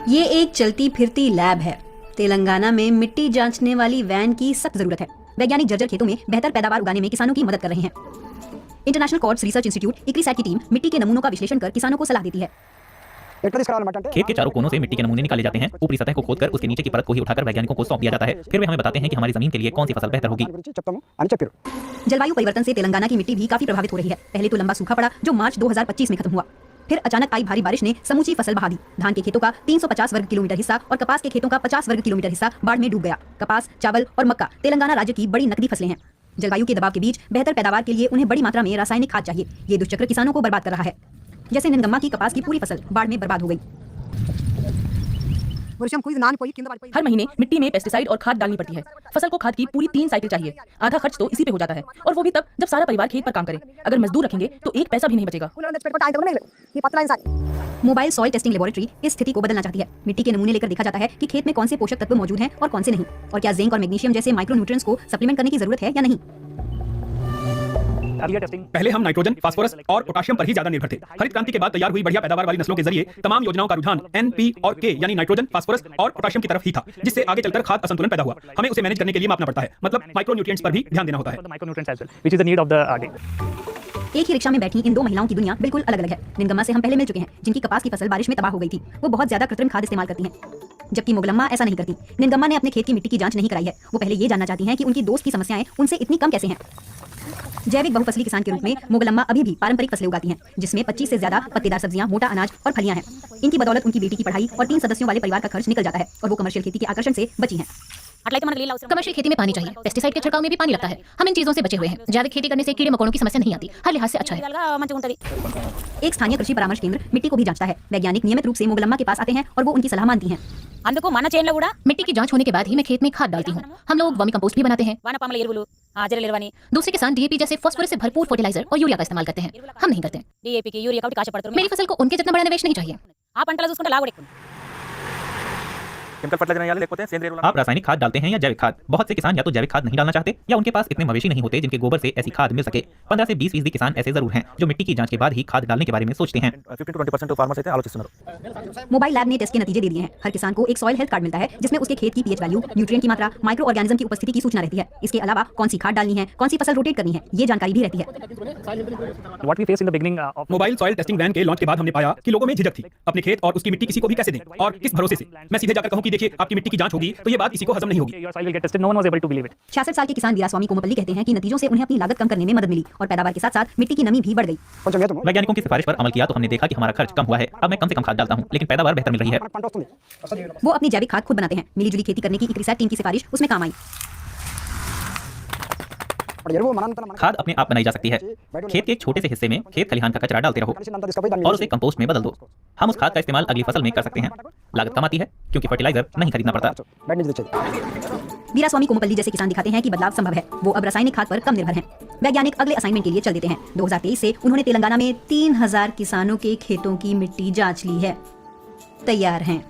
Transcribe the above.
ये एक चलती फिरती लैब है। तेलंगाना में मिट्टी जांचने वाली वैन की सख्त जरूरत है। वैज्ञानिक जर्जर खेतों में बेहतर पैदावार उगाने में किसानों की मदद कर रहे हैं। इंटरनेशनल कॉर्ड्स रिसर्च इंस्टीट्यूट इक्रिसैट की टीम मिट्टी के नमूनों का विश्लेषण कर किसानों को सलाह देती है। खेत के चारों कोनों से मिट्टी के नमूने निकाले जाते हैं। ऊपरी सतह को खोदकर उसके नीचे की परत को ही उठाकर वैज्ञानिकों को सौंप दिया जाता है। फिर वे हमें बताते हैं कि हमारी जमीन के लिए कौन सी फसल बेहतर होगी। जलवायु परिवर्तन से तेलंगाना की मिट्टी भी काफी प्रभावित हो रही है। पहले तो लंबा सूखा पड़ा जो मार्च 2025 में खत्म हुआ। फिर अचानक आई भारी बारिश ने समूची फसल बहा दी। धान के खेतों का 350 वर्ग किलोमीटर हिस्सा और कपास के खेतों का 50 वर्ग किलोमीटर हिस्सा बाढ़ में डूब गया। कपास, चावल और मक्का तेलंगाना राज्य की बड़ी नकदी फसलें हैं। जलवायु के दबाव के बीच बेहतर पैदावार के लिए उन्हें बड़ी मात्रा में रासायनिक खाद चाहिए। ये दुष्चक्र किसानों को बर्बाद कर रहा है। जैसे निनगम्मा की कपास की पूरी फसल बाढ़ में बर्बाद हो गई। हर महीने मिट्टी में पेस्टिसाइड और खाद डालनी पड़ती है। फसल को खाद की पूरी 3 साइकिल चाहिए। आधा खर्च तो इसी पे हो जाता है, और वो भी तब जब सारा परिवार खेत पर काम करे। अगर मजदूर रखेंगे तो एक पैसा भी नहीं बचेगा। मोबाइल सॉइल टेस्टिंग लेबोरेटरी इस स्थिति को बदलना चाहती है। मिट्टी के नमूने लेकर देखा जाता है कि खेत में कौन से पोषक तत्व मौजूद हैं और कौन से नहीं, और क्या जिंक और मैग्नीशियम जैसे माइक्रोन्यूट्रिएंट्स को सप्लीमेंट करने की जरूरत है या नहीं। पहले हम नाइट्रोजन, फास्फोरस और पोटाशियम पर ही ज्यादा निर्भर थे। हरित क्रांति के बाद तैयार हुई बढ़िया पैदावार वाली नस्लों के जरिए तमाम योजनाओं का रुझान एन, पी और के यानी नाइट्रोजन, फास्फोरस और पोटाशियम की तरफ ही था, जिससे आगे चलकर खाद असंतुलन पैदा हुआ। हमें उसे मैनेज करने के लिए मापना पड़ता है, मतलब माइक्रोन्यूट्रिएंट्स पर भी ध्यान देना होता है। एक ही रिक्शा में बैठी इन दो महिलाओं की दुनिया बिल्कुल अलग अलग है। निनगम्मा से हम पहले मिल चुके हैं, जिनकी कपास की फसल बारिश में तबाह हो गई थी। वो बहुत ज्यादा कृत्रिम खाद इस्तेमाल करती हैं, जबकि मोगलम्मा ऐसा नहीं करती। निनगम्मा ने अपने खेत की मिट्टी की जांच नहीं कराई है। वो पहले ये जानना चाहती हैं कि उनकी दोस्त की समस्याएं उनसे इतनी कम कैसे हैं। जैविक बहुफसली किसान के रूप में मोगलम्मा अभी भी पारंपरिक फसलें उगाती हैं, जिसमें 25 से ज्यादा पत्तेदार सब्जियां, मोटा अनाज और फलियां हैं। इनकी बदौलत उनकी बेटी की पढ़ाई और 3 सदस्यों वाले परिवार का खर्च निकल जाता है, और वो कमर्शियल खेती के आकर्षण से बची हैं। कमर्शियल खेती में पानी चाहिए, पेस्टिसाइड के छिड़काव में भी पानी लगता है। हम इन चीजों से बचे हुए हैं। जैविक खेती करने से कीड़े मकोड़ों की समस्या नहीं आती, हर लिहाज से अच्छा है। एक स्थानीय कृषि परामर्श केंद्र मिट्टी को भी जांचता है। वैज्ञानिक नियमित रूप से मोगलम्मा के पास आते हैं और वो उनकी सलाह मानती हैं। मिट्टी की जांच होने के बाद ही मैं खेत में खाद डालती हूँ। हम लोग वर्मी कंपोस्ट भी बनाते हैं। दूसरे किसान डीएपी जैसे फास्फोरस से भरपूर फर्टिलाइजर और यूरिया का इस्तेमाल करते हैं। हम नहीं करते। मेरी फसल को उनके जितना बड़ा निवेश नहीं चाहिए। आप रासायनिक खाद डालते हैं या जैविक खाद? बहुत से किसान या तो जैविक खाद नहीं डालना चाहते या उनके पास इतने मवेशी नहीं होते जिनके गोबर से ऐसी खाद मिल सके। 15 से 20% किसान ऐसे जरूर हैं जो मिट्टी की जांच के बाद ही खाद डालने के बारे में सोचते हैं। मोबाइल लैब ने टेस्ट के नतीजे दे दिए हैं। हर किसान को एक सॉइल हेल्थ कार्ड मिलता है, जिसमें उसके खेत की पीएच वैल्यू, न्यूट्रिएंट की मात्रा, माइक्रो ऑर्गेनिज्म की उपस्थिति की सूचना रहती है। इसके अलावा कौन सी खाद डालनी है, कौन सी फसल रोटेट करनी है, ये जानकारी भी रहती है। मोबाइल सॉइल टेस्टिंग वैन के लॉन्च के बाद हमने पाया कि लोगों में झिझक थी। अपने खेत और उसकी मिट्टी किसी को भी कैसे दें और किस भरोसे से? मैं सीधे जाकर कहूं कि देखिए आपकी मिट्टी की जांच होगी, तो ये बात किसी को हजम नहीं होगी। 66 साल के किसान वीरास्वामी कोमपल्ली कहते हैं कि नतीजों से उन्हें अपनी लागत कम करने में मदद मिली और पैदावार के साथ साथ मिट्टी की नमी भी बढ़ गई। वैज्ञानिकों की सिफारिश पर अमल किया तो हमने देखा कि हमारा खर्च कम हुआ है। अब मैं कम से कम खाद डालता हूँ, लेकिन पैदावार बेहतर मिल रही है। वो अपनी जैविक खाद खुद बनाते हैं। मिलीजुली खेती करने की इक्रिसैट टीम की सिफारिश उसमें काम आई। खाद अपने आप बनाई जा सकती है। खेत के एक छोटे से हिस्से में खेत खलिहान का कचरा डालते रहो और उसे कंपोस्ट में बदल दो। हम उस खाद का इस्तेमाल अगली फसल में कर सकते हैं। लागत कम आती है क्योंकि फर्टिलाइजर नहीं खरीदना पड़ता। वीरास्वामी कोमपल्ली जैसे किसान दिखाते हैं कि बदलाव संभव है। वो अब रासायनिक खाद पर कम निर्भर हैं। वैज्ञानिक अगले असाइनमेंट के लिए चल देते हैं। 2023 से उन्होंने तेलंगाना में 3000 किसानों के खेतों की मिट्टी जांच ली है। तैयार हैं।